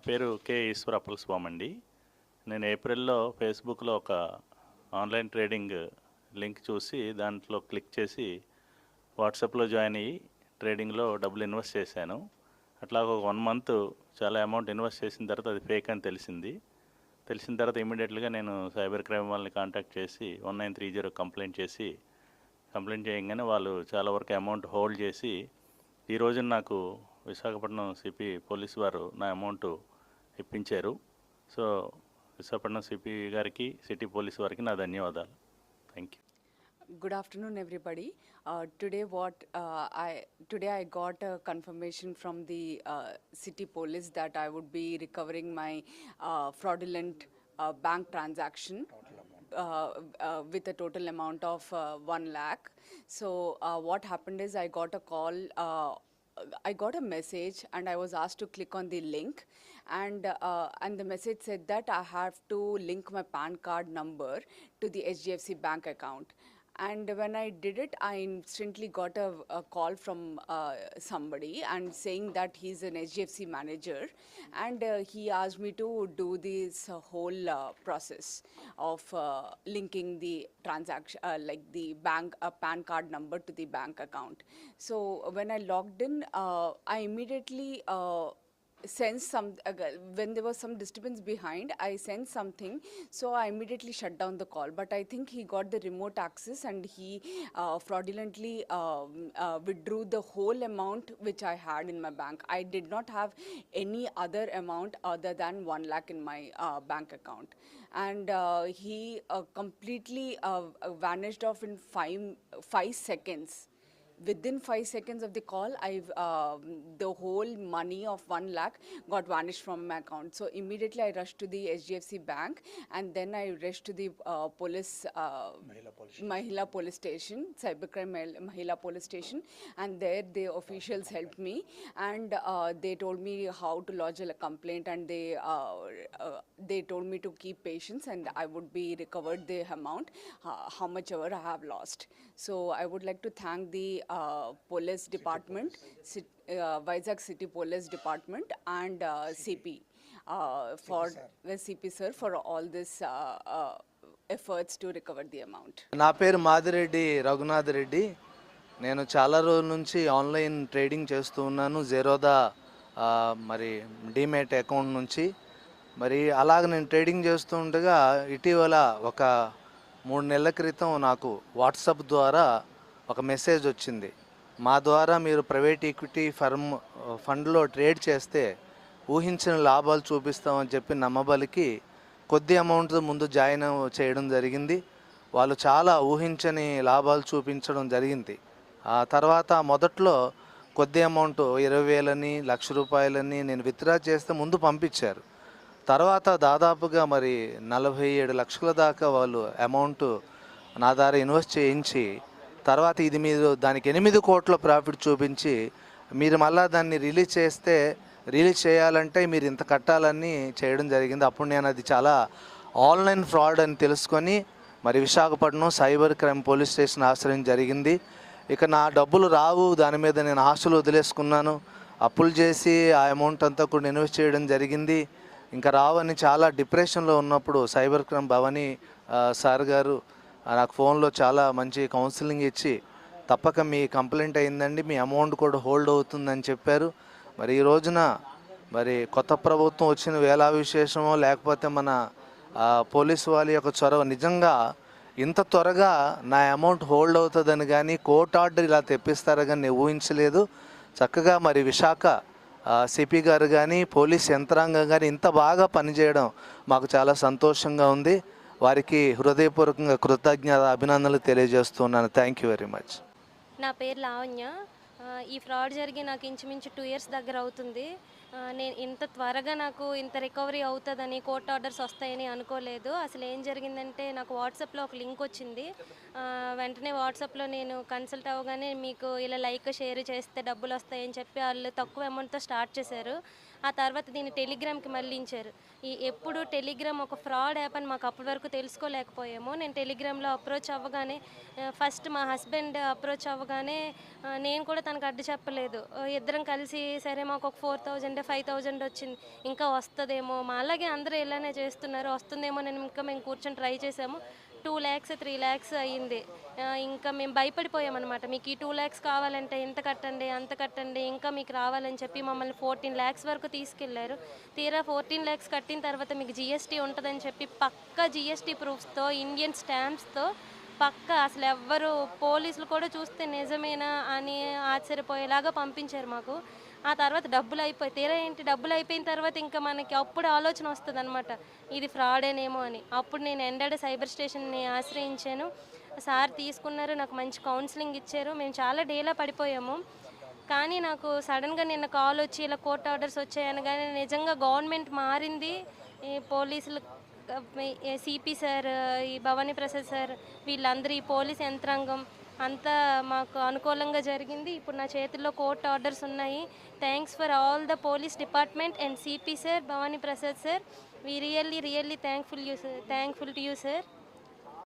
పేరు కె ఈశ్వర్ అప్పలస్వామి అండి. నేను ఏప్రిల్‌లో ఫేస్‌బుక్‌లో ఒక ఆన్‌లైన్ ట్రేడింగ్ లింక్ చూసి దాంట్లో క్లిక్ చేసి వాట్సాప్‌లో జాయిన్ అయ్యి ట్రేడింగ్‌లో డబ్బులు ఇన్వెస్ట్ చేశాను. అట్లా ఒక 1 మంత్ చాలా అమౌంట్ ఇన్వెస్ట్ చేసిన తర్వాత అది ఫేక్ అని తెలిసింది. తెలిసిన తర్వాత ఇమ్మీడియట్‌గా నేను సైబర్ క్రైమ్ వాళ్ళని కాంటాక్ట్ చేసి 1930 కంప్లైంట్ చేయంగానే వాళ్ళు చాలా వరకు అమౌంట్ హోల్డ్ చేసి ఈ రోజున నాకు విశాఖపట్నం సిపి పోలీస్ వారు నా అమౌంట్ ఇప్పించారు. సో విశాఖపట్నం సిపి గారికి, సిటీ పోలీస్ వారికి నా ధన్యవాదాలు. Thank you. Good afternoon, everybody. Today I got a confirmation from the city police that I would be recovering my fraudulent bank transaction with a total amount of 1 lakh. So what happened is I got a call. I got a message and I was asked to click on the link, and the message said that I have to link my PAN card number to the HDFC bank account. And when I did it, I instantly got a call from somebody and saying that he's an HDFC manager, and he asked me to do this whole process of linking the transaction, like the bank PAN card number to the bank account. So when I logged in, I immediately sensed when there was some disturbance behind, I sensed something, so I immediately shut down the call. But I think he got the remote access and he fraudulently withdrew the whole amount which I had in my bank. I did not have any other amount other than 1 lakh in my bank account, and he completely vanished off in 5 seconds. Within 5 seconds of the call, the whole money of 1 lakh got vanished from my account. So immediately I rushed to the HDFC bank, and then I rushed to the Mahila police station, cybercrime Mahila police station, and there the officials helped me, and they told me how to lodge a complaint, and they told me to keep patience and I would be recovered the amount, how much ever I have lost. So I would like to thank the police department, Vizag City Police Department, and CP for the CP sir for all this efforts to recover the amount. నా పేరు మాదిరెడ్డి రఘునాథ్ రెడ్డి. నేను చాలా రోజుల నుంచి online trading చేస్తూ ఉన్నాను జెరోదా మరి demat account నుంచి. మరి అలాగ నేను ట్రేడింగ్ చేస్తూ ఉండగా ఇటీవల ఒక 3 నెలల క్రితం నాకు వాట్సాప్ ద్వారా ఒక మెసేజ్ వచ్చింది. మా ద్వారా మీరు ప్రైవేట్ ఈక్విటీ ఫండ్లో ట్రేడ్ చేస్తే ఊహించిన లాభాలు చూపిస్తామని చెప్పి నమ్మబలికి కొద్ది అమౌంట్ ముందు జాయిన్ చేయడం జరిగింది. వాళ్ళు చాలా ఊహించని లాభాలు చూపించడం జరిగింది. ఆ తర్వాత మొదట్లో కొద్ది అమౌంట్ 20,000 1,00,000 నేను విత్డ్రా చేస్తే ముందు పంపించారు. తర్వాత దాదాపుగా మరి 47 లక్షల దాకా వాళ్ళు అమౌంట్ నా ద్వారా ఇన్వెస్ట్ చేయించి తర్వాత ఇది మీరు దానికి 8 కోట్ల ప్రాఫిట్ చూపించి మీరు మళ్ళీ దాన్ని రిలీజ్ చేయాలంటే మీరు ఇంత కట్టాలని చేయడం జరిగింది. అప్పుడు నేను అది చాలా ఆన్లైన్ ఫ్రాడ్ అని తెలుసుకొని మరి Visakhapatnam cyber crime police station ఆశ్రయం జరిగింది. ఇక నా డబ్బులు రావు, దాని మీద నేను ఆశలు వదిలేసుకున్నాను. అప్పులు చేసి ఆ అమౌంట్ అంతా కూడా ఇన్వెస్ట్ చేయడం జరిగింది. ఇంకా రావని చాలా డిప్రెషన్లో ఉన్నప్పుడు సైబర్ క్రైమ్ భవానీ సార్ గారు నాకు ఫోన్లో చాలా మంచి కౌన్సిలింగ్ ఇచ్చి తప్పక మీ కంప్లైంట్ అయిందండి, మీ అమౌంట్ కూడా హోల్డ్ అవుతుందని చెప్పారు. మరి ఈ రోజున మరి కొత్త ప్రభుత్వం వచ్చిన వేళ విశేషమో లేకపోతే మన పోలీసు వాళ్ళ యొక్క చొరవ నిజంగా ఇంత త్వరగా నా అమౌంట్ హోల్డ్ అవుతుందని కానీ కోర్ట్ ఆర్డర్ ఇలా తెప్పిస్తారని కానీ ఊహించలేదు. చక్కగా మరి విశాఖ సిపి గారు కానీ పోలీస్ యంత్రాంగం కానీ ఇంత బాగా పనిచేయడం మాకు చాలా సంతోషంగా ఉంది. వారికి హృదయపూర్వకంగా కృతజ్ఞత అభినందనలు తెలియజేస్తున్నాను. Thank you very much. నా పేరు లావణ్య. ఈ ఫ్రాడ్ జరిగి నాకు ఇంచుమించు 2 years దగ్గర అవుతుంది. నేను ఇంత త్వరగా నాకు ఇంత రికవరీ అవుతుందని, కోర్ట్ ఆర్డర్స్ వస్తాయని అనుకోలేదు. అసలు ఏం జరిగిందంటే నాకు వాట్సాప్లో ఒక లింక్ వచ్చింది. వెంటనే వాట్సాప్లో నేను కన్సల్ట్ అవ్వగానే మీకు ఇలా లైక్ షేర్ చేస్తే డబ్బులు వస్తాయని చెప్పి వాళ్ళు తక్కువ అమౌంట్తో స్టార్ట్ చేశారు. ఆ తర్వాత దీన్ని టెలిగ్రామ్కి మళ్ళించారు. ఎప్పుడు టెలిగ్రామ్ ఒక ఫ్రాడ్ యాప్ అని మాకు అప్పటి వరకు తెలుసుకోలేకపోయాము. నేను టెలిగ్రామ్లో అప్రోచ్ అవ్వగానే ఫస్ట్ మా హస్బెండ్ అప్రోచ్ అవ్వగానే నేను కూడా తనకు అడ్డు చెప్పలేదు. ఇద్దరం కలిసి సరే మాకు ఒక 4000 5000 వచ్చింది, ఇంకా వస్తుందేమో మా అలాగే అందరూ ఇలానే చేస్తున్నారు, వస్తుందేమో నేను ఇంకా మేము కూర్చొని ట్రై చేసాము. 2 lakhs 3 lakhs అయ్యింది. ఇంకా మేము భయపడిపోయామన్నమాట. మీకు ఈ 2 lakhs కావాలంటే ఇంత కట్టండి అంత కట్టండి ఇంకా మీకు రావాలని చెప్పి మమ్మల్ని 14 lakhs వరకు తీసుకెళ్లారు. తీరా 14 lakhs కట్టిన తర్వాత మీకు జిఎస్టీ ఉంటుందని చెప్పి పక్కా జిఎస్టీ ప్రూఫ్స్తో ఇండియన్ స్టాంప్స్తో పక్కా అసలు ఎవ్వరు పోలీసులు కూడా చూస్తే నిజమేనా అని ఆశ్చర్యపోయేలాగా పంపించారు మాకు. ఆ తర్వాత డబ్బులు అయిపోయి తీరా ఏంటి డబ్బులు అయిపోయిన తర్వాత ఇంకా మనకి అప్పుడు ఆలోచన వస్తుంది అనమాట, ఇది ఫ్రాడేనేమో అని. అప్పుడు నేను ఎండాడ సైబర్ స్టేషన్ని ఆశ్రయించాను. సార్ తీసుకున్నారు, నాకు మంచి కౌన్సిలింగ్ ఇచ్చారు. మేము చాలా డేలా పడిపోయాము. కానీ నాకు సడన్గా నిన్న కాల్ వచ్చి ఇలా కోర్ట్ ఆర్డర్స్ వచ్చాయనగానే నిజంగా గవర్నమెంట్ మారింది. ఈ పోలీసులు సిపి సార్, ఈ భవానీ ప్రసాద్ సార్, వీళ్ళందరూ ఈ పోలీస్ యంత్రాంగం అంతా మాకు అనుకూలంగా జరిగింది. ఇప్పుడు నా చేతుల్లో కోర్ట్ ఆర్డర్స్ ఉన్నాయి. Thanks for all the police department and CP sir, Bhavani Prasad sir. We really thankful to you sir.